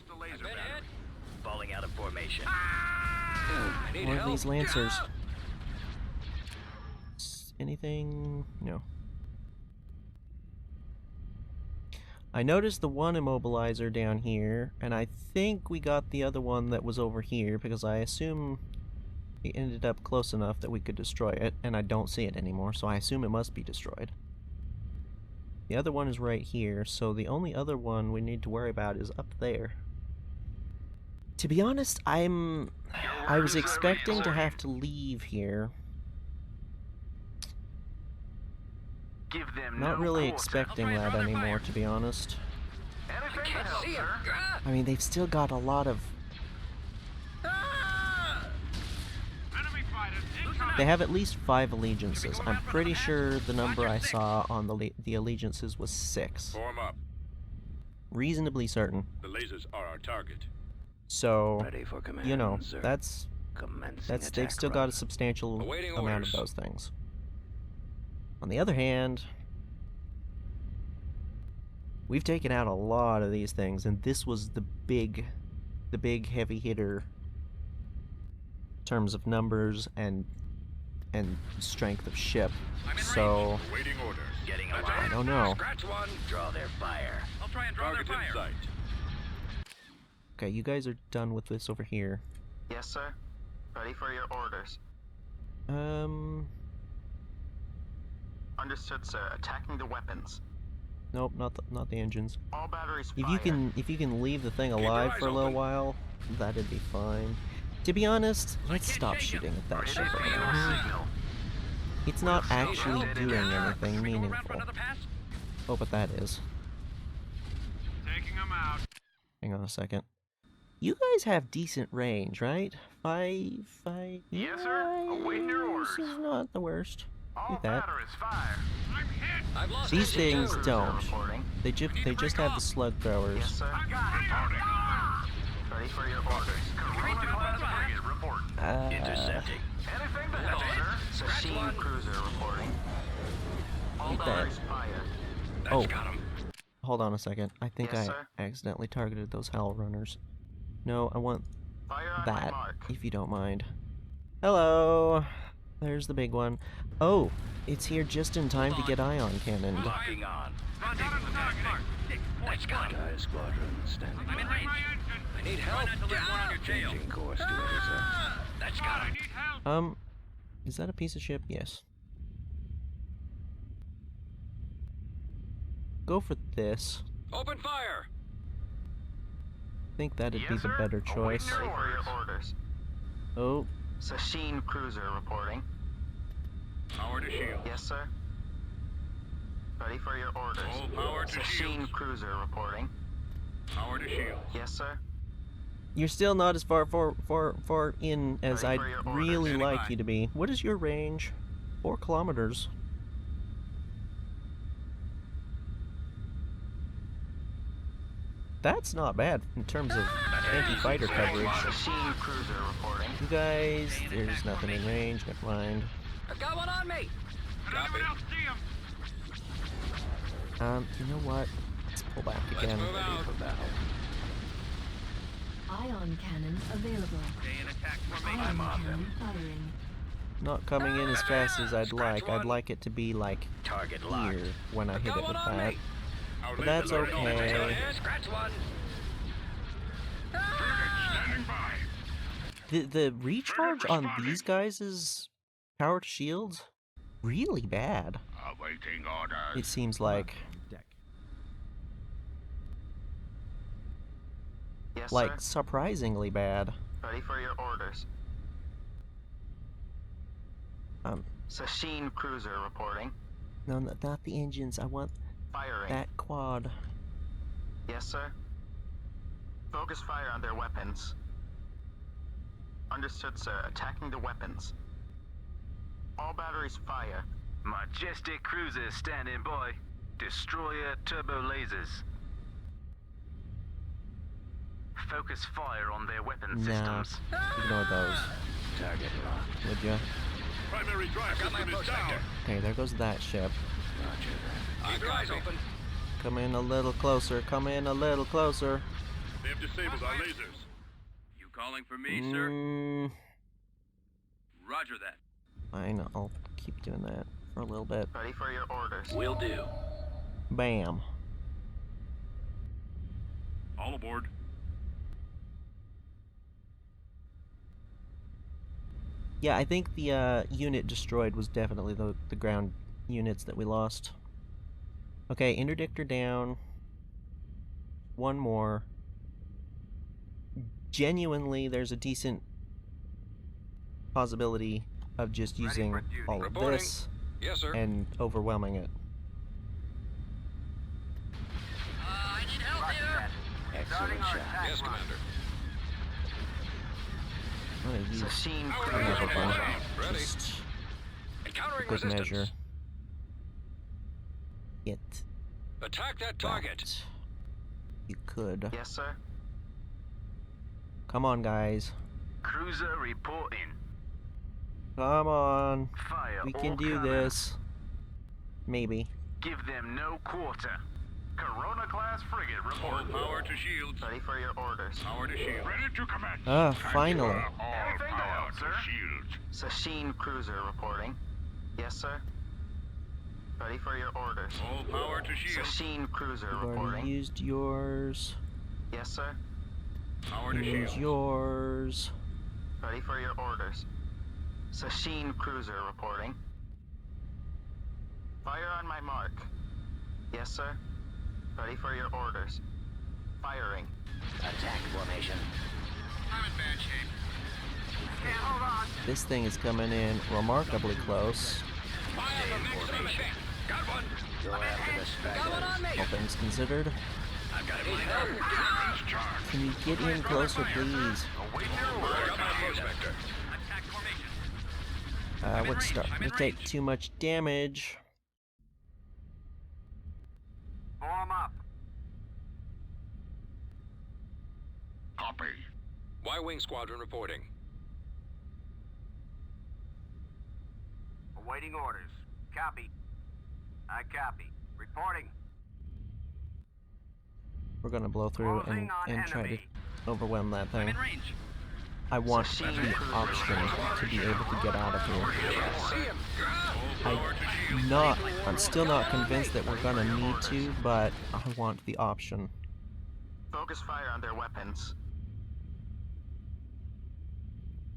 lost a laser battery. Falling out of formation. I need More of help. these lancers. Anything? No. I noticed the one immobilizer down here, and I think we got the other one that was over here, because I assume it ended up close enough that we could destroy it, and I don't see it anymore, so I assume it must be destroyed. The other one is right here, so the only other one we need to worry about is up there. To be honest, I was expecting to have to leave here. Give them Not no really quarter. expecting that anymore, to be honest. Anything to help, sir. I mean, they've still got a lot of... Enemy fighters incoming. They have at least 5 allegiances. I'm pretty sure the number I saw on the allegiances was 6. Form up. Reasonably certain. The lasers are our target. So, Ready for command, you know, sir. that's Commencing they've attack still run. got a substantial Awaiting amount orders. of those things. On the other hand, we've taken out a lot of these things, and this was the big heavy hitter in terms of numbers and strength of ship. I'm in So, Awaiting orders. Getting a That's line. I don't know. Scratch one. Draw their fire. I'll try and draw their Target in fire. sight. Okay, you guys are done with this over here. Yes, sir. Ready for your orders. Understood, sir. Attacking the weapons. Nope, not the engines. All batteries If fire. you can leave the thing your alive eyes for a little open. while, that'd be fine. To be honest, let's stop shooting at that Ready ship for over your there. signal. It's not We'll actually see. doing anything Should we go around for meaningful. another pass? Oh, but that is. Taking them out. Hang on a second. You guys have decent range, right? 5. Yes, sir. Awaiting your orders. This is not the worst. All Look at that. batteries fire. I'm hit. I've lost These it. things Cruiser don't. reporting. They just have the slug throwers. Yes, sir. Ready for your orders. Corellia frigate reporting. Intercepting. Anything to help, sir. Sasheen cruiser reporting. All Like that. batteries fire. That's Oh. got him. Hold on a second. I think Yes, I sir. accidentally targeted those Howl Runners. No, I want Fire on my that, mark. if you don't mind. Hello! There's the big one. Oh, it's here just in time to get ion cannon. Locking on. Got him targeting. That's got him. Sky Squadron standing I'm in by. range. I need help. Try not to leave one on your tail. Changing course to intercept. That's got him. I need help. Is that a piece of ship? Yes. Go for this. Open fire. I think that'd be Yes, the sir. better Awaiting choice. Ready for your orders. Oh, Sasheen cruiser reporting. Power to shield. Yes, sir. Ready for your orders. Full power to Sasheen shields. cruiser reporting. Power to shield. Yes, sir. you're still not as far in as Ready I'd for your orders. really Standing like by. you to be. What is your range? 4 kilometers. That's not bad in terms of anti-fighter coverage. Sasheen cruiser reporting. You guys, there's nothing in range, never mind. I've got one on me. Drop it. Else see him. You know what? Let's pull back Let's again. move out. For battle. Ion cannon available. Stay in attack formation. Ion on cannon firing. Not coming in as fast as I'd like. Scratch I'd one. like it to be like Target locked. here when I hit Got it with one on that. me. Our But that's lasers are okay. ready. Scratch one. Standing by. The recharge on these guys' power to shields really bad. Awaiting orders. It seems like Yes, like sir. surprisingly bad. Ready for your orders. Sasheen cruiser reporting. No, not the engines. I want Firing. that quad. Yes, sir. Focus fire on their weapons. Understood, sir. Attacking the weapons. All batteries fire. Majestic cruisers standing by. Destroyer turbo lasers. Focus fire on their weapon Nah, systems. ignore those, Target locked. would ya? Primary drive system is down. Okay, there goes that ship. Roger that. Keep your eyes open. Come in a little closer. Come in a little closer. They have disabled our lasers. You calling for me, sir? Roger that. Fine, I'll keep doing that for a little bit. Ready for your orders. Will do. Bam. All aboard. Yeah, I think the unit destroyed was definitely the ground units that we lost. Okay, interdictor down. One more. Genuinely, there's a decent possibility of just using all of Reporting. this Yes, sir. and overwhelming it. I need help here. Excellent shot. Yes, Commander. I'm gonna use Sasheen another Cruiser. one, Ready. just Encountering good resistance. measure. Get Attack that target. that. You could. Yes, sir. Come on, guys. Cruiser reporting. Come on. Fire. We all can do cannons. this. Maybe. Give them no quarter. Corona class frigate All reporting. power to shields. Ready for your orders. Power to shield. Ready to commence. Ah, finally. All Anything to power help, to sir? shields. Sasheen Cruiser reporting. Yes, sir. Ready for your orders. All power to shields. Sasheen Cruiser You've already reporting. used yours. Yes, sir. Power to Use shields. yours. Ready for your orders. Sasheen Cruiser reporting. Fire on my mark. Yes, sir. Ready for your orders. Firing. Attack formation. I'm in bad shape. Can't hold on. This thing is coming in remarkably close, Fire the maximum effect. Got one. Go after the stragglers. all things considered. I've got it. Can you get in closer, please? Await your I orders. got my prospector. Attack formation. We're starting to take too much damage. Form up. Copy. Y-Wing Squadron reporting. Awaiting orders. Copy. I copy. Reporting. We're gonna blow through Closing on and try to enemy. overwhelm that I'm thing. in range. I want Sasheen the Cruiser option to be able to get out of here. See him. I'm still not convinced that we're gonna need to, but I want the option. Focus fire on their weapons.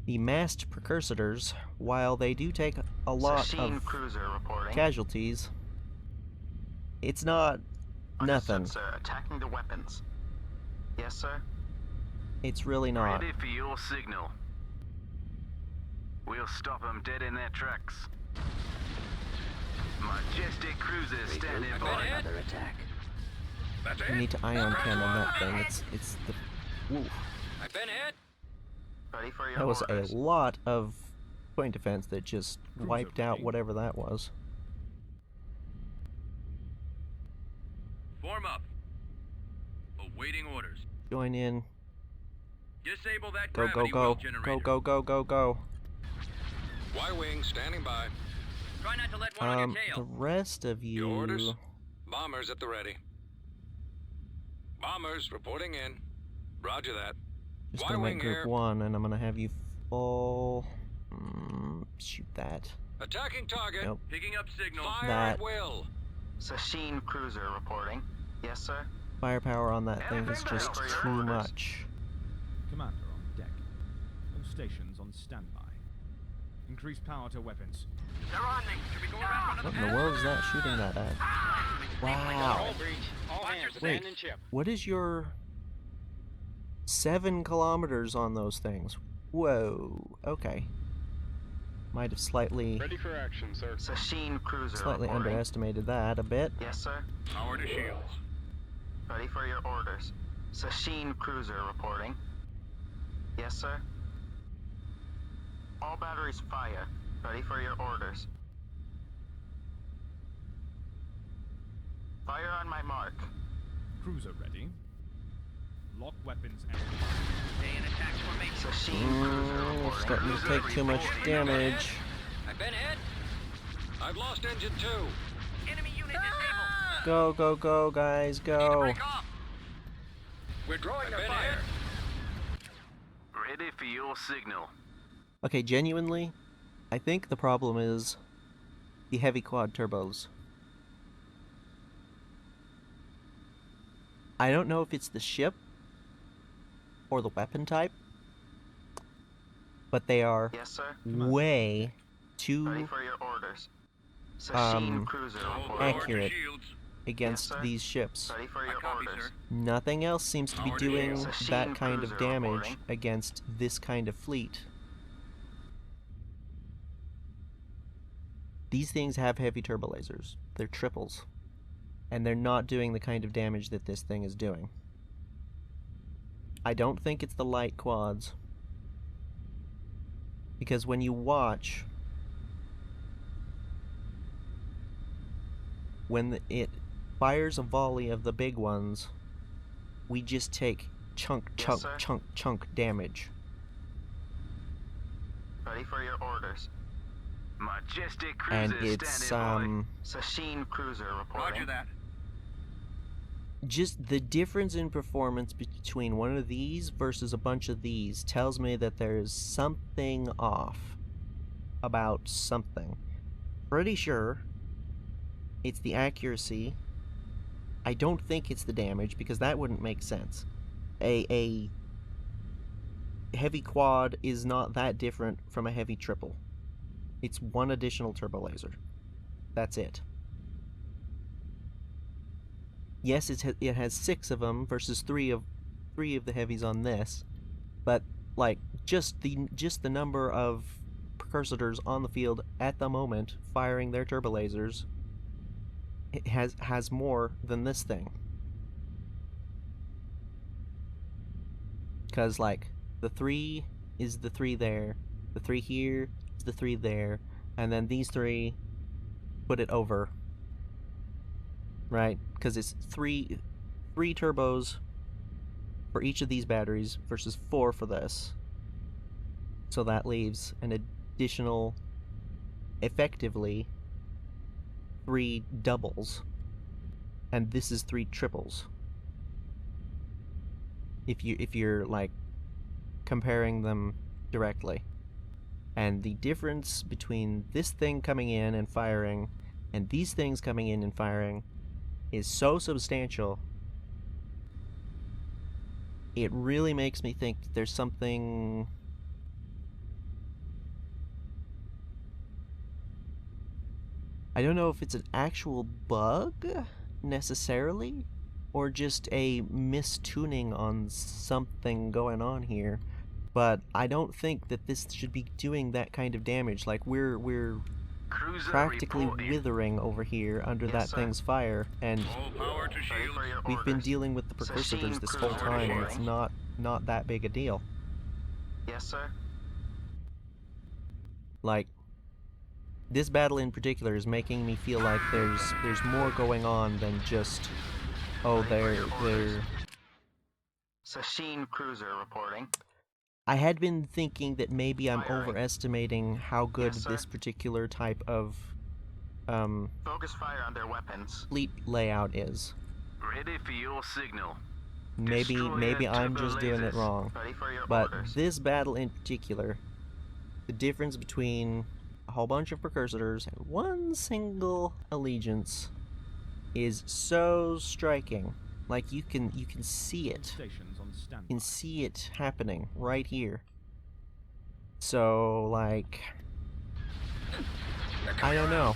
The massed precursors, while they do take a lot Sasheen of Cruiser reporting. casualties, it's not Understood, nothing. sir. Attacking the weapons. Yes, sir. It's really not. Ready for your signal. We'll stop them dead in their tracks. Majestic cruisers standing Regroup for by. another attack. That's We it. need to ion cannon that thing. It's the. Woo. I've been hit. Ready for your That was orders. a lot of point defense that just wiped out whatever that was. Form up. Awaiting orders. Join in. Disable that Go, go, gravity go. well Go, generator. go, go, go, go. Y-Wing standing by. Try not to let one on your The tail. rest of Your orders? you. Bombers at the ready. Bombers reporting in. Roger that. Just gonna Y-Wing make group here. 1, and I'm gonna have you full. Shoot that. Attacking target. Nope. Picking up signals. Fire That- at will. Sasheen Cruiser reporting. Yes, sir. Firepower on that thing is Anything to just help for your too orders. much. Commander on deck. All stations on standby. Increase power to weapons. They're on me. Should we go around What in the world is that shooting that at? Wow. Wait, what is your 7 kilometers on those things? Whoa. Okay. Might have slightly for action, sir. Sasheen Cruiser slightly reporting. underestimated that a bit. Yes, sir. Power to shields. Ready for your orders. Sasheen Cruiser reporting. Yes, sir. All batteries fire. Ready for your orders. Fire on my mark. Cruiser ready. Lock weapons and Stay in attack formation. Sasheen Cruiser reporting. Starting to take too much damage. I've been hit. I've lost engine 2. Enemy unit disabled. Go, go, go, guys, Need to go. break off. We're drawing their Been fire. Ready for your signal. Okay, genuinely, I think the problem is the heavy quad turbos. I don't know if it's the ship or the weapon type, but they are Yes, sir. way Ready too for your orders. Sasheen Um, cruiser Hold reporting. power to accurate shields. against sir. these ships. Ready for I your copy, orders. sir. Nothing else seems to be Power to doing shield. that Sasheen kind of cruiser damage reporting. against this kind of fleet. These things have heavy turbo lasers. They're triples. And they're not doing the kind of damage that this thing is doing. I don't think it's the light quads. Because when you watch, when it fires a volley of the big ones, we just take chunk, Yes, chunk, sir. chunk, chunk damage. Ready for your orders. Majestic And cruiser it's, standing by. Sasheen cruiser reporting. Roger that. just the difference in performance between one of these versus a bunch of these tells me that there's something off about something. Pretty sure it's the accuracy. I don't think it's the damage, because that wouldn't make sense. A heavy quad is not that different from a heavy triple. It's one additional turbo laser. That's it. Yes, it has 6 of them versus 3 of the heavies on this, but like just the number of precursors on the field at the moment firing their turbo lasers, it has more than this thing. Because like the 3 is the 3 there, the 3 here is the 3 there, and then these 3 put it over. Right? Because it's three turbos for each of these batteries versus 4 for this. So that leaves an additional, effectively, 3 doubles. And this is 3 triples. If you're like comparing them directly. And the difference between this thing coming in and firing and these things coming in and firing is so substantial, it really makes me think that there's something... I don't know if it's an actual bug, necessarily, or just a mistuning on something going on here, but I don't think that this should be doing that kind of damage. Like, we're Cruiser practically reporting. withering over here under Yes, that sir. thing's fire, and All power to Ready shields. for your we've been orders. dealing with the precursors Sasheen this whole cruiser time, and it's reporting. not that big a deal. Yes, sir. Like, this battle in particular is making me feel like there's more going on than just, oh, they're Sasheen cruiser reporting. I had been thinking that maybe I'm Firing. overestimating how good Yes, sir. this particular type of Focus fire on their weapons. fleet layout is. Ready for your signal. Maybe Destroyer I'm turbo just doing it lasers. wrong. Ready for your But orders. this battle in particular, the difference between a whole bunch of precursors and one single allegiance is so striking. Like, you can see it. Stations on You standby. can see it happening right here. So, like, I don't know.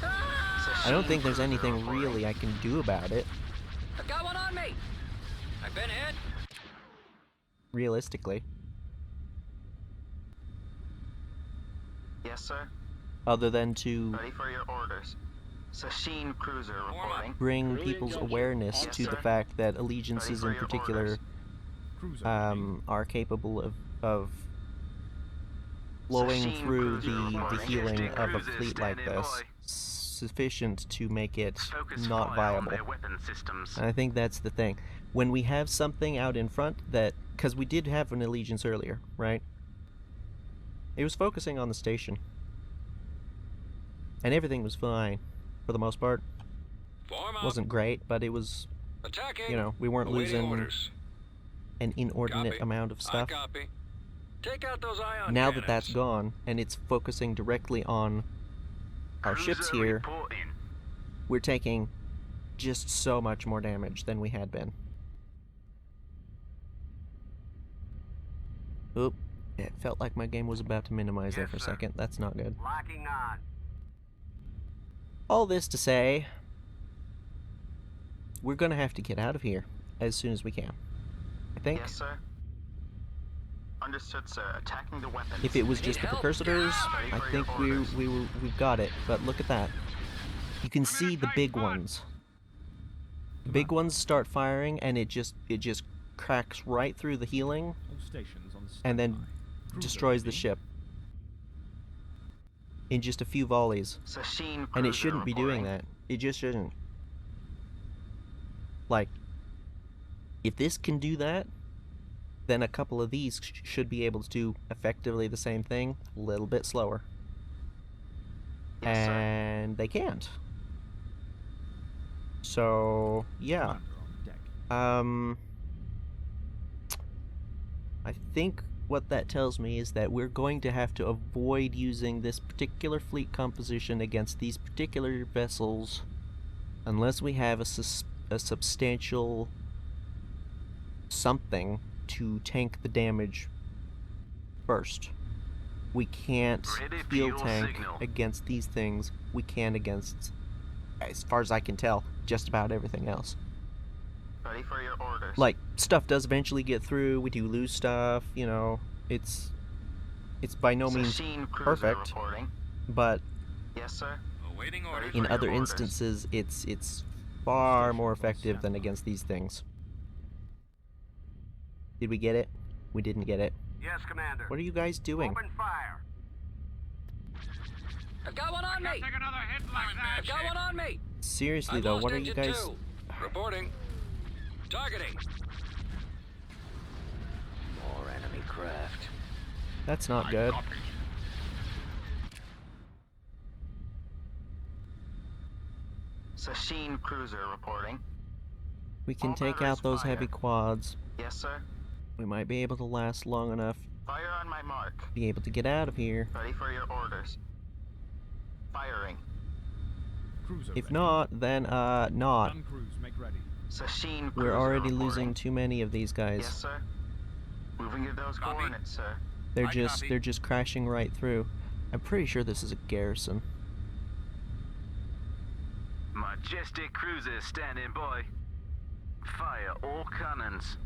I don't think there's anything really I can do about it, I've got one on me. I've been hit. realistically. Yes, sir. Other than to Ready for your orders. Sasheen cruiser reporting. bring people's awareness Yes, to the sir. fact that allegiances Ready in for your particular orders. Cruiser ready. are capable of flowing Sasheen through cruiser the reporting. healing Majestic of a cruiser fleet like standing this by. sufficient to make it Focus not fire on viable. their weapon systems. And I think that's the thing. When we have something out in front that... Because we did have an allegiance earlier, right? It was focusing on the station. And everything was fine, for the most part. Form up. Wasn't great, but it was Attacking. you know, we weren't Awaiting losing orders. an inordinate Copy. amount of I stuff. copy. Take out those ion Now cannons. that that's gone, and it's focusing directly on our ships Cruiser here, reporting. we're taking just so much more damage than we had been. Oop. It felt like my game was about to minimize there Yes, for a sir. second. That's not good. Locking on. All this to say, we're gonna have to get out of here as soon as we can. I think. Yes, sir. Understood, sir. Attacking the weapons. If it was just the help? precursors, Ready I for think your orders. we've got it. But look at that. You can see the big ones. The big ones start firing, and it just cracks right through the healing All stations on and then standby. Cruiser destroys the ready. ship in just a few volleys. Sasheen And cruiser it shouldn't be doing reporting. that. It just shouldn't. Like, if this can do that, then a couple of these should be able to do effectively the same thing, a little bit slower. Yes, sir. And they can't. So, yeah. Commander on deck. I think what that tells me is that we're going to have to avoid using this particular fleet composition against these particular vessels unless we have a substantial something to tank the damage first. We can't Ready for field your tank signal. against these things. We can against, as far as I can tell, just about everything else. Ready for your orders. Like, stuff does eventually get through, we do lose stuff, you know, it's by no means Sasheen cruiser perfect, reporting. but Yes, sir. Awaiting orders. in For other your orders. instances, it's far more effective than standby. against these things. Did we get it? We didn't get it. Yes, Commander. What are you guys doing? Open fire. I've got one on me. Take another hit like that. I've got one on me. Seriously I've though, lost what are you engine guys... two. Reporting. Targeting. More enemy craft. That's not good. Copy. Sasheen cruiser reporting. We can All take batteries out those fire. heavy quads. Yes, sir. We might be able to last long enough Fire on my mark. to be able to get out of here. Ready for your orders. Firing. Cruiser If ready. not, then not. Gun crews make ready. Sasheen cruiser We're already reporting. losing too many of these guys. Yes, sir. Moving to those Copy. coordinates, sir. They're I just copy. they're just crashing right through. I'm pretty sure this is a garrison. Majestic cruisers standing by. Fire all cannons.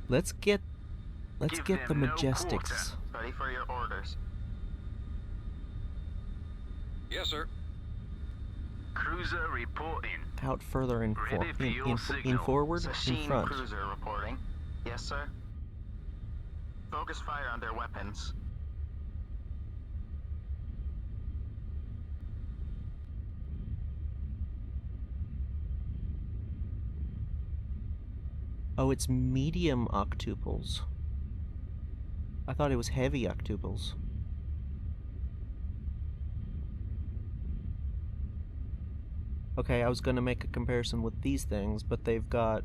Let's get Give the them no Majestics quarter. Ready for your orders. Yes, sir. Cruiser reporting. out further in Ready for your in signal. forward, in Sasheen front. cruiser reporting. Yes, sir. Focus fire on their weapons. Oh, it's medium octuples. I thought it was heavy octuples. Okay, I was gonna make a comparison with these things, but they've got...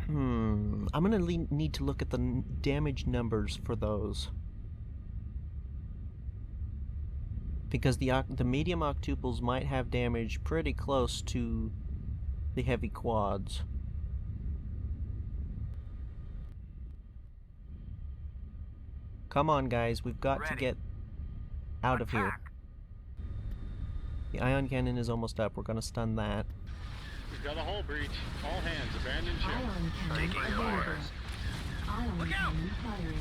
I'm gonna need to look at the damage numbers for those. Because the medium octuples might have damage pretty close to the heavy quads. Come on, guys, we've got to Ready. get out of here. Attack. The ion cannon is almost up. We're gonna stun that. We've got a hull breach. All hands, abandon ship. Ion cannon Taking available. orders. Ion Look out! cannon firing.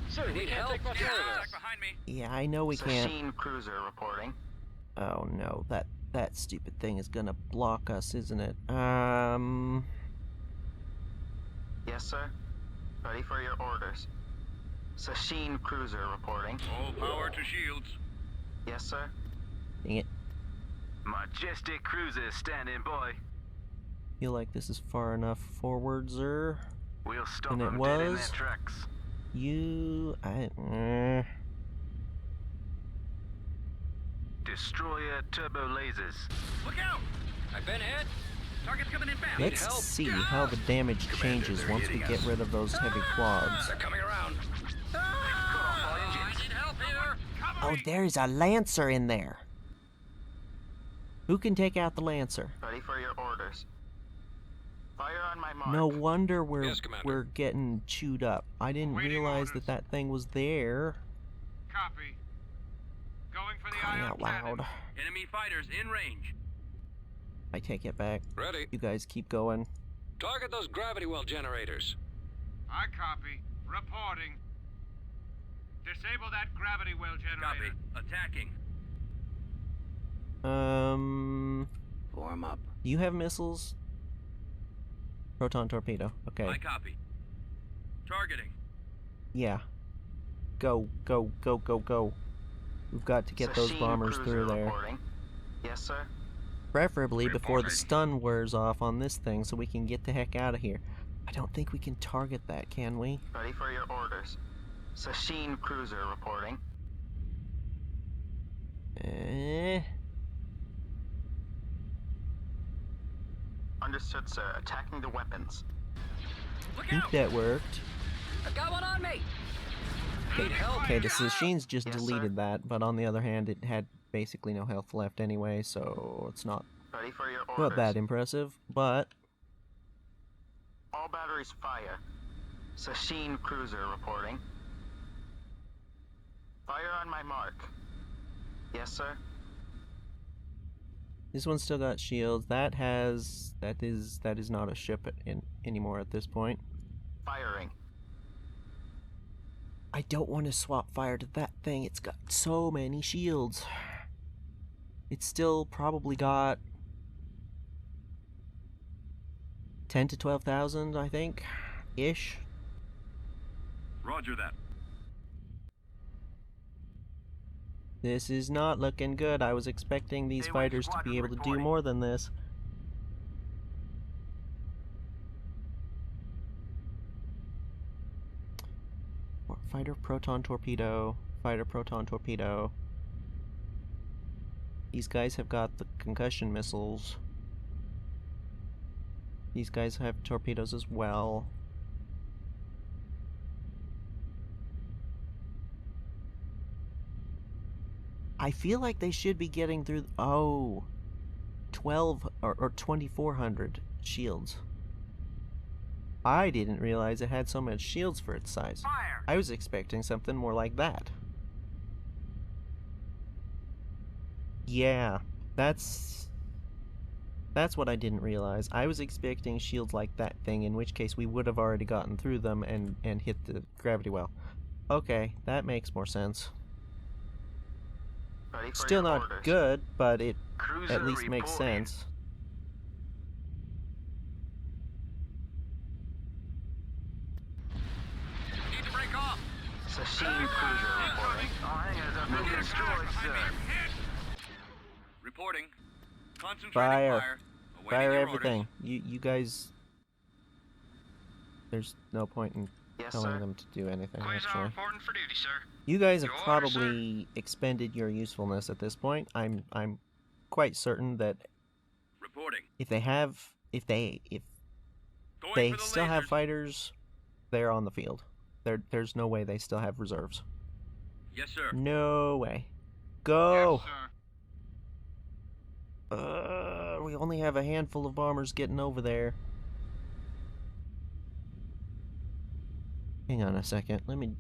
Sir, we Need can't help? take much Get more of out. this. Behind me. Yeah, I know we can't. Sasheen cruiser reporting. Oh no, that stupid thing is gonna block us, isn't it? Yes, sir. Ready for your orders. Sasheen cruiser reporting. All power to shields. Yes, sir. Dang it. Majestic cruisers standing by. Feel like this is far enough forward, sir. We'll stop And it them dead in was? their tracks. Destroyer turbo lasers. Look out! I've been hit. Target's coming in fast. Let's see how the damage changes once we get rid of those heavy quads. They're coming around. I need help here. Oh, there's a Lancer in there. Who can take out the Lancer? Ready for your orders. Fire on my mark. No wonder Yes, Commander. we're getting chewed up. I didn't realize that that thing was there. Copy. Going for the Crying ion out cannon. loud. Enemy fighters in range. I take it back. Ready. You guys keep going. Target those gravity well generators. I copy. Reporting. Disable that gravity well generator. Copy. Attacking. Form up. Do you have missiles? Proton torpedo. Okay. I copy. Targeting. Yeah. Go, go, go, go, go. We've got to get those Sasheen bombers cruiser through there. reporting. Yes, sir. Preferably before the Reporting. stun wears off on this thing so we can get the heck out of here. I don't think we can target that, can we? Ready for your orders. Sasheen cruiser reporting. Understood, sir. Attacking the weapons. Look I think out. that worked. I've got one on me. Okay, the Sasheens just Yes, sir. deleted that, but on the other hand, it had basically no health left anyway, so it's not Ready for your orders. that impressive, but All batteries fire. Sasheen cruiser reporting. Fire on my mark. Yes, sir. this one's still got shields. That is not a ship anymore at this point. Firing. I don't want to swap fire to that thing. It's got so many shields. It's still probably got 10 to 12,000, I think, ish. Roger that. This is not looking good. I was expecting these A1 fighters to be squadron able to do reporting. more than this. Fighter proton torpedo. Fighter proton torpedo. These guys have got the concussion missiles. These guys have torpedoes as well. I feel like they should be getting through. Oh, 12 or 2,400 shields. I didn't realize it had so much shields for its size. Fire! I was expecting something more like that. Yeah, that's what I didn't realize. I was expecting shields like that thing, in which case we would have already gotten through them and hit the gravity well. Okay, that makes more sense. Ready for Still your not orders. good, but it Cruiser at least makes reporting. sense. Need to break off. Sasheen cruiser reporting. All hangars have been destroyed, sir. Reporting. Concentrating Fire. fire. Awaiting Fire your everything. You guys. There's no point in Yes, telling sir. them to do anything, Quasar actually. reporting for duty, sir. You guys have Your order, probably expended your usefulness at this point. I'm quite certain that Reporting. if they Going for the still have lasers. fighters, they're on the field. There's no way they still have reserves. Yes, sir. No way. Go. Yes, sir. We only have a handful of bombers getting over there. Hang on a second. Let me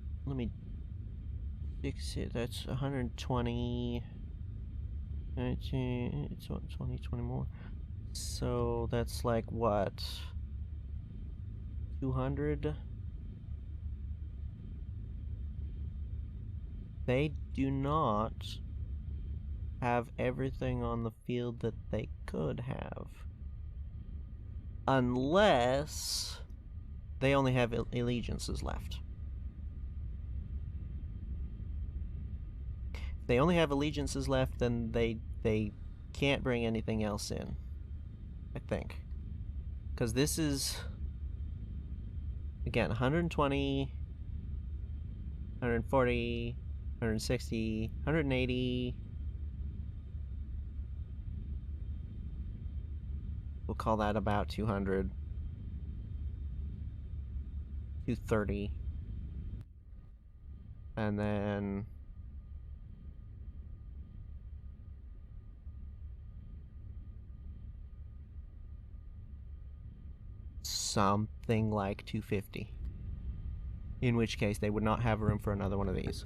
fix it. That's 120. 19, it's what, 20 more. So that's like what? 200? They do not have everything on the field that they could have. Unless they only have allegiances left. If they only have allegiances left, then they can't bring anything else in, I think. Because this is, again, 120, 140, 160, 180. We'll call that about 200. 230. And then... something like 250. In which case, they would not have room for another one of these.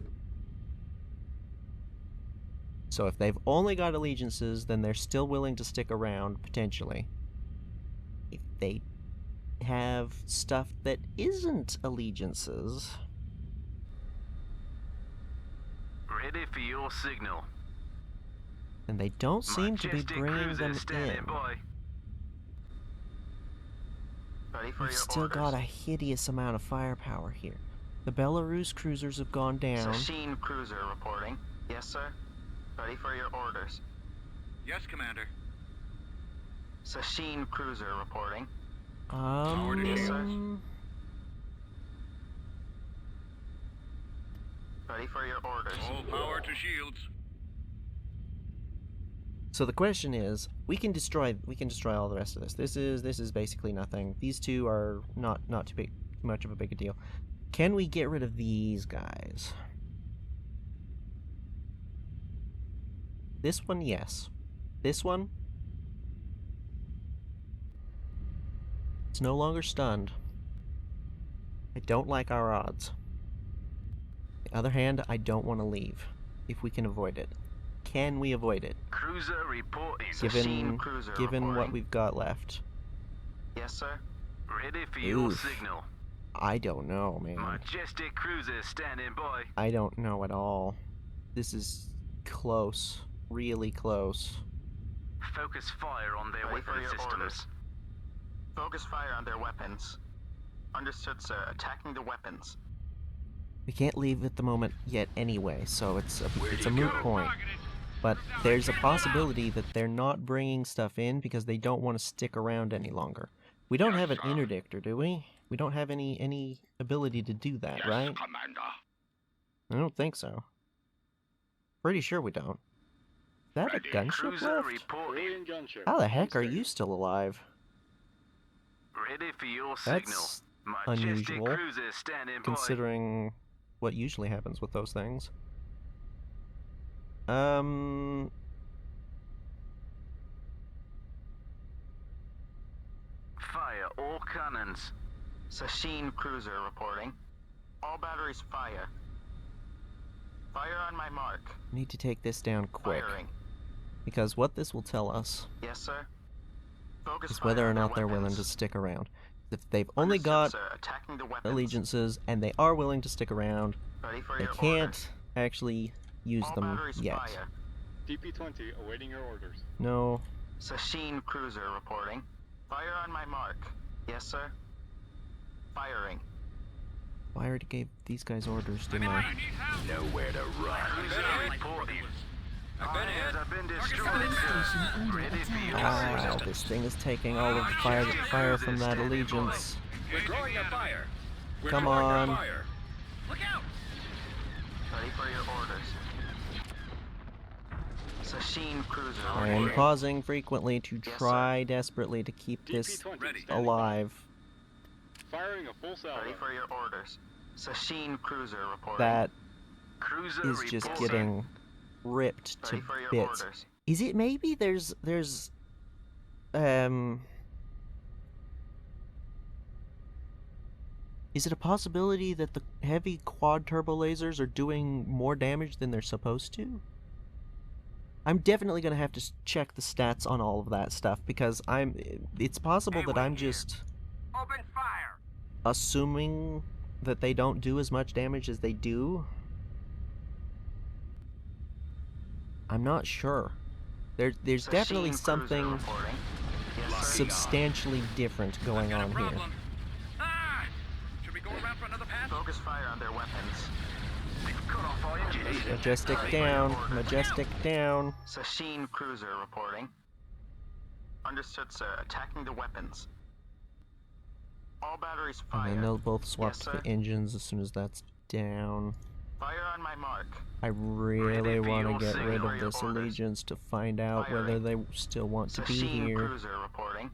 So if they've only got allegiances, then they're still willing to stick around, potentially. If they have stuff that isn't allegiances... Ready for your signal. and they don't seem to be Majestic bringing cruiser them standing in. by. Ready for We've your still orders. got a hideous amount of firepower here. The Belarus cruisers have gone down. Sashin cruiser reporting. Yes, sir. Ready for your orders. Yes, Commander. Sashin cruiser reporting. Yes, sir. Ready for your orders. All power to shields. So the question is, we can destroy all the rest of this. This is basically nothing. These two are not too much of a big a deal. Can we get rid of these guys? This one, yes. This one, it's no longer stunned. I don't like our odds. On the other hand, I don't want to leave if we can avoid it. Can we avoid it? Cruiser reporting. Given Sashin cruiser what reporting. we've got left. Yes, sir. Ready for your Oof. signal. I don't know, man. Majestic cruiser standing by. I don't know at all. This is close. Really close. Focus fire on their Ready for weapon your systems. orders. Focus fire on their weapons. Understood, sir. Attacking the weapons. We can't leave at the moment yet anyway, so it's a moot point. But there's a possibility that they're not bringing stuff in because they don't want to stick around any longer. We don't have an interdictor, do we? We don't have any ability to do that, right? Commander. I don't think so. Pretty sure we don't. Is that a gunship Cruiser left? reporting. Alien gunship. How the heck are you still alive? Ready for your signal. That's Majestic unusual, cruiser standing by. considering what usually happens with those things. Fire all cannons. Sashin cruiser reporting. All batteries fire. Fire on my mark. Need to take this down quick, Firing. because what this will tell us Yes, sir. Focus is fire whether or on their not they're willing to weapons. stick around. If they've only Understood, got sir. Attacking the weapons. allegiances and they are willing to stick around, Ready for they your can't orders. actually use All them batteries yet. fire. DP-20 awaiting your orders. No. Sashin cruiser reporting. Fire on my mark. Yes, sir. Firing. I already gave these guys orders, I'm didn't in I? range. Nowhere to run. Cruiser reporting. I've been hit. Have been Target destroyed. spotted. Station under Ready for attack. your Ah, this thing is taking all of the fire from that allegiance. We're throwing the fire. We're Come throwing on. the fire. Look out! Ready for your orders. Sashin cruiser I am reporting. pausing frequently to Yes, try desperately to keep this DP-20 Ready. standing by. alive. Firing a full salvo. Ready for your orders. Sashin cruiser reporting. That Cruiser is just reporting. getting ripped to Ready for your bits. orders. Is it maybe there's is it a possibility that the heavy quad turbo lasers are doing more damage than they're supposed to? I'm definitely gonna have to check the stats on all of that stuff because it's possible that I'm just Open fire. assuming that they don't do as much damage as they do. I'm not sure. There's Sashin definitely cruiser something reporting. Yes, sir. substantially different going Got a on here. problem. Ah! Should we go around for another pass? Focus fire on their weapons. Cut off our engines. Majestic Ready for your down, orders. majestic down. Sashin cruiser reporting. Understood, sir. Attacking the weapons. All batteries And fire. then they'll both swap Yes, to sir. the engines as soon as that's down. Fire on my mark. I really Ready for want to your get rid signal. of this Orders. allegiance to find out whether Firing. they still want to be Sashin here. cruiser reporting.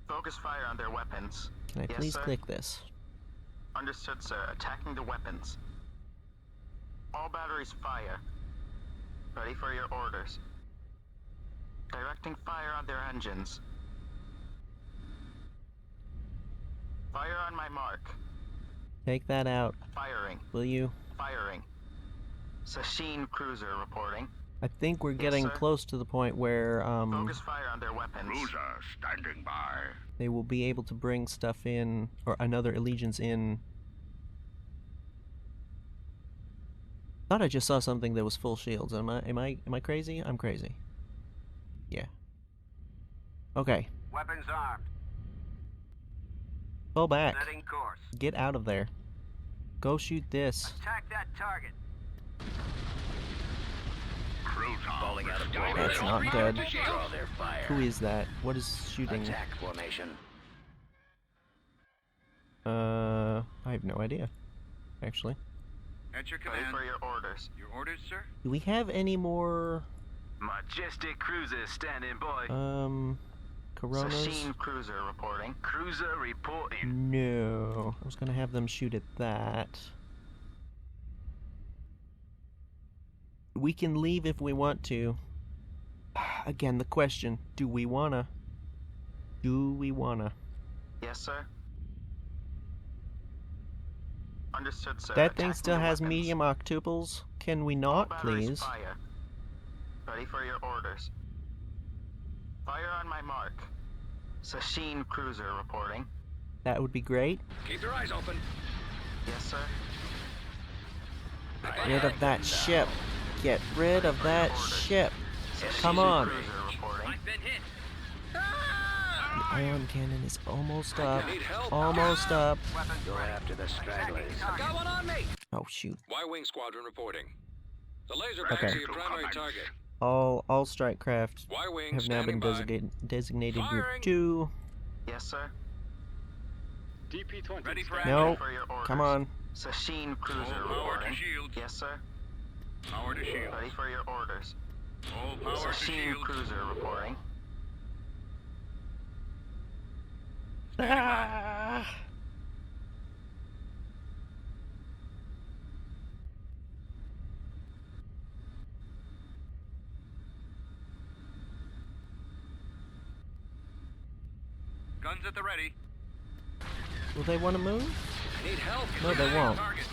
Focus fire on their weapons. Can I Yes, please sir. click this? Understood, sir. Attacking the weapons. All batteries fire. Ready for your orders. Directing fire on their engines. Fire on my mark. Take that out, Firing. will you? Firing. Sasheen cruiser reporting. I think we're getting sir. close to the point where Focus fire on their weapons. Cruiser standing by. they will be able to bring stuff in, or another allegiance in. Thought I just saw something that was full shields. Am I crazy? I'm crazy. Yeah. Okay. Weapons armed. Pull back. Setting course. Get out of there. Go shoot this. Attack that target. Cruiser Falling out of standing order. That's not good. Draw their fire. Who is that? What is shooting? Attack formation. I have no idea. Actually. At your Ready command. for your orders. Your orders, sir? Do we have any more Majestic cruisers standing by. Coronas? Sasheen cruiser reporting. Cruiser reporting. No. I was gonna have them shoot at that. We can leave if we want to. Again, the question, do we wanna? Do we wanna? Yes, sir. Understood, sir. That thing Attacking still the has weapons. medium octuples. Can we All not, batteries please? Fire. Ready for your orders. Fire on my mark. Sasheen cruiser reporting. That would be great. Keep your eyes open. Yes, sir. Get rid of that ship. Get rid of that ship. Come Sasheen on. Cruiser reporting. I've been hit. The ion cannon is almost up. Need help. Almost up. Weapons Go ready. after the stragglers. Attacking target. Got one on me. Oh shoot. Y-wing squadron reporting. The laser Okay. bags are your primary target. All strike craft Y-wing have now been standing by. designated Firing. Group 2. Yes, sir. DP-20. Ready for standing No. Ready for your orders. Come on. Sasheen cruiser All power to reporting. shields. Yes, sir. Power to shield. Ready for your orders. All power to Sasheen shield. cruiser reporting. Ah! Guns at the ready. Will they want to move? I need help. No, they won't. Target.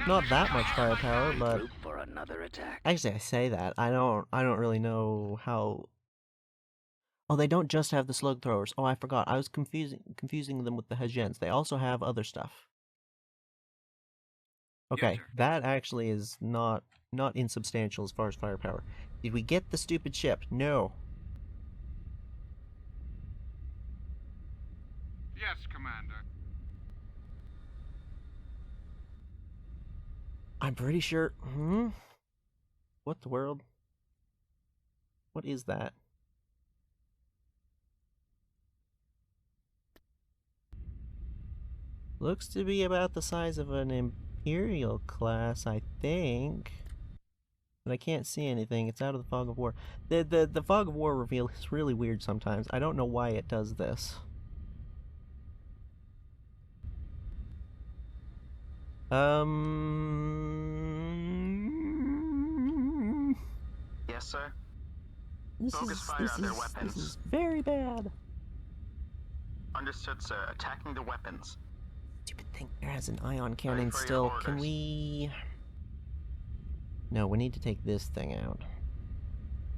Not that much firepower, but Group for another attack. actually, I say that I don't really know how. Oh, they don't just have the slug throwers. Oh, I forgot. I was confusing them with the Hajens. They also have other stuff. Okay, sir. that actually is not insubstantial as far as firepower. Did we get the stupid ship? No. Yes, Commander. I'm pretty sure. What the world? What is that? Looks to be about the size of an Imperial class, I think. But I can't see anything. It's out of the fog of war. The fog of war reveal is really weird sometimes. I don't know why it does this. Yes, sir. This Focus fire on their weapons. This is very bad. Understood, sir. Attacking the weapons. Stupid thing there has an ion cannon for your still. Can orders. we... No, we need to take this thing out.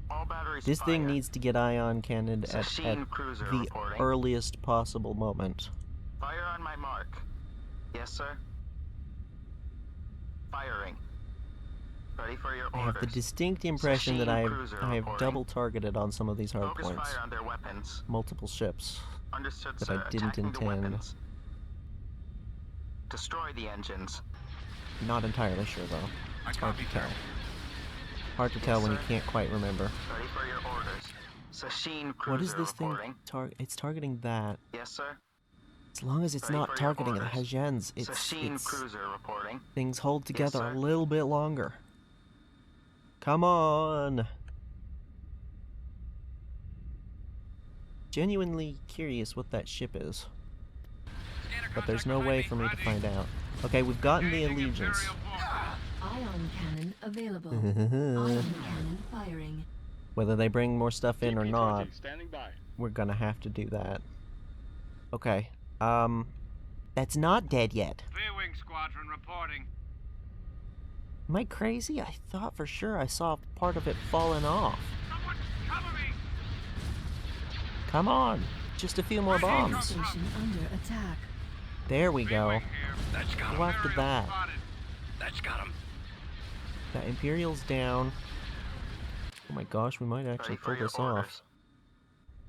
All batteries This thing fire. needs to get ion cannoned at Sasheen cruiser the reporting. earliest possible moment. Fire on my mark. Yes, sir. Firing. Ready for your I orders. have the distinct impression that I Sasheen cruiser have reporting. double targeted on some of these hard Focus points. fire on their weapons. Multiple ships. Understood, That sir. I didn't Attacking the intend. weapons. Destroy the engines. Not entirely sure though. I It's hard to copy, tell. sir. Hard to tell when you sir. can't quite remember. Ready for your orders. Sasheen cruiser What is this reporting. thing? It's targeting that. Yes, sir. As long as it's Ready not for your targeting the orders. Hajens, Sasheen it's cruiser reporting. things hold together sir. a little bit longer. Come on! genuinely curious what that ship is. Scanner But there's contact no behind way me. for me to Roger. find out. Okay, we've gotten the Engaging allegiance. Imperial Forces. Ion cannon available. Ion cannon firing. Whether they bring more stuff in or DP-20 not, standing by. we're gonna have to do that. Okay, that's not dead yet. V-Wing Squadron reporting. Am I crazy? I thought for sure I saw part of it falling off. Someone cover me! Come on, just a few more bombs. Station under attack. There we go. V-Wing here. That's got him. Go after Imperial that. spotted. That's got him. That Imperial's down. Oh my gosh, we might actually Ready for pull your this orders. off.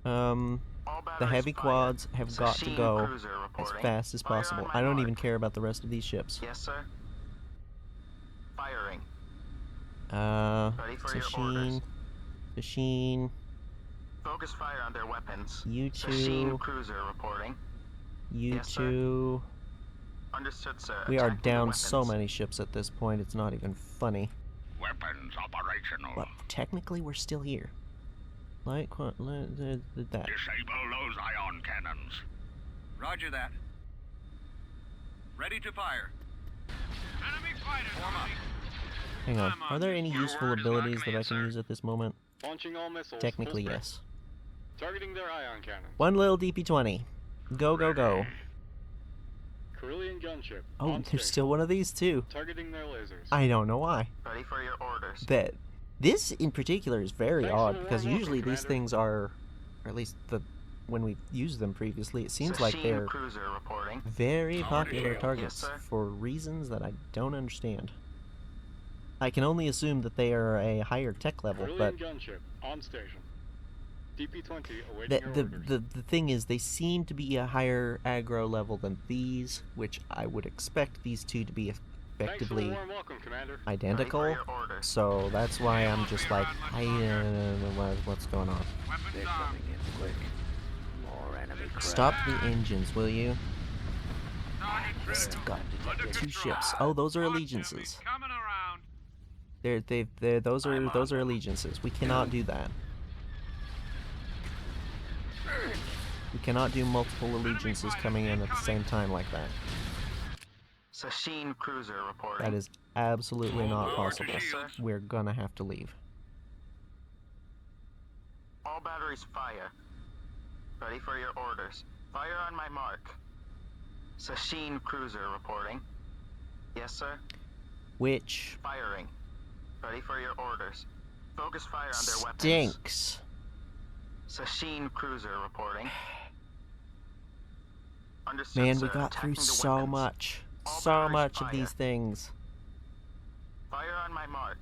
All The batteries heavy fire. quads have got to Sasheen go cruiser as reporting. fast as Fire possible. on my I don't mark. even care about the rest of these ships. Yes, sir. Firing. Ready for your Sasheen, orders. Sasheen, Focus fire on their weapons. you Sasheen two, cruiser reporting. you Yes, sir. two. Understood, sir. We are Attacking the down so weapons. many ships at this point, it's not even funny. Weapons operational. But technically, we're still here. Like what? That. Disable those ion cannons. Roger that. Ready to fire. Enemy fighters. Form up. Hang on. I'm on Are there this. any Your useful word is law, abilities that I command, can sir. use at this moment? Launching all missiles. Technically, full yes. sprint. Targeting their ion cannons. One little DP-20. Go, go, go. Corellian gunship. Oh, on there's station. still one of these too. Targeting their lasers. I don't know why. Ready for your orders. That this in particular is very Thanks for odd the because warm usually welcome, these Commander. things are, or at least when we've used them previously, it seems like Sasheen they're cruiser reporting. very popular Yes, targets sir. for reasons that I don't understand. I can only assume that they are a higher tech level, Corellian but gunship on station. DP-20 awaiting the, your the, orders. the thing is, they seem to be a higher aggro level than these, which I would expect these two to be Thanks for the effectively warm welcome, Commander. identical. Ready for your orders. So that's why I'm just like, I don't know what's going on. Weapons They're armed. coming in quick. More enemy craft. Stop the engines, will you? Target We've still critical. got Under two control. ships. Oh, those are Talk to me. allegiances. Coming around. Those are allegiances. We cannot do that. We cannot do multiple allegiances coming in at the same time like that. Sasheen cruiser reporting. That is absolutely not Forward to possible. shields. We're gonna have to leave. All batteries fire. Ready for your orders. Fire on my mark. Sasheen cruiser reporting. Yes, sir. Which Firing. Ready for your orders. Focus fire on their weapons. stinks. Sasheen cruiser reporting. Understood, Man, sir. we got through Attacking the so weapons. much. All So batteries much of fire. these things. Fire on my mark.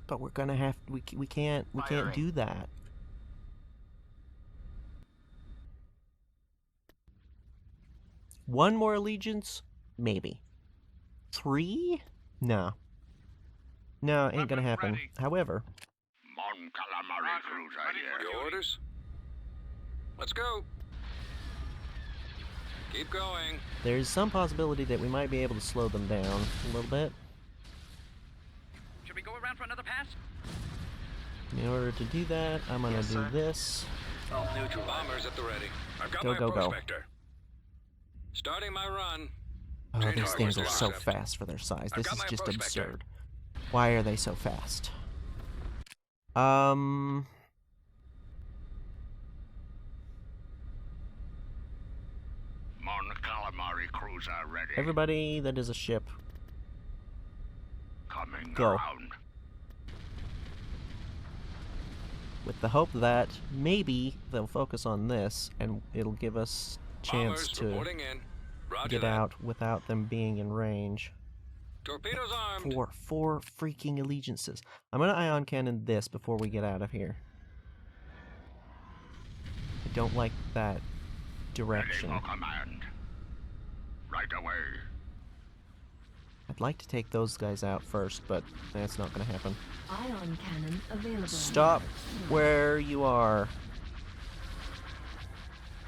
But we're gonna have we can't Firing. do that. One more allegiance? Maybe. 3? No. No, ain't gonna Weapons happen. ready. However, Mon Calamari cruiser here. Your orders? Let's go. Keep going. there's some possibility that we might be able to slow them down a little bit. Should we go around for another pass? In order to do that, I'm gonna Yes, do sir. this. All neutral. Bombers at the ready. I've got Go, my go, go. prospector. Starting my run. Oh, Change these course things to are so intercept. fast for their size. I've This got is my just prospector. absurd. Why are they so fast? Mon Calamari cruiser ready. Everybody that is a ship, Coming Go. around. with the hope that maybe they'll focus on this and it'll give us chance Bombers to reporting in. Roger get that. out without them being in range. Torpedoes armed. Four freaking allegiances. I'm gonna ion cannon this before we get out of here. I don't like that direction. Ready for command. Right away. I'd like to take those guys out first, but that's not gonna happen. Ion cannon available. Stop where you are.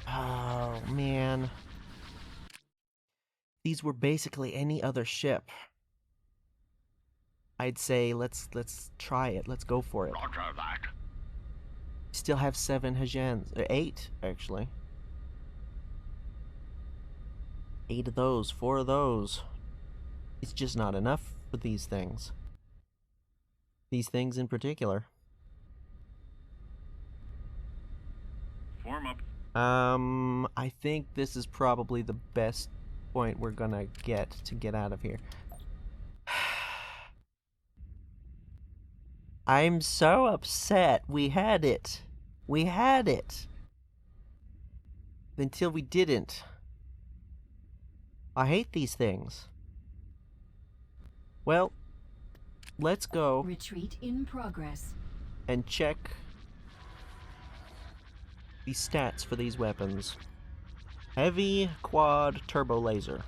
Oh man. These were basically any other ship. I'd say let's try it. Let's go for it. Roger that. Still have 7 Hajans. 8, actually. 8 of those, 4 of those. It's just not enough for these things. These things in particular. Form up. I think this is probably the best point we're gonna get to get out of here. I'm so upset. We had it. We had it. Until we didn't. I hate these things. Well, let's go Retreat in progress. and check the stats for these weapons. Heavy quad turbo laser.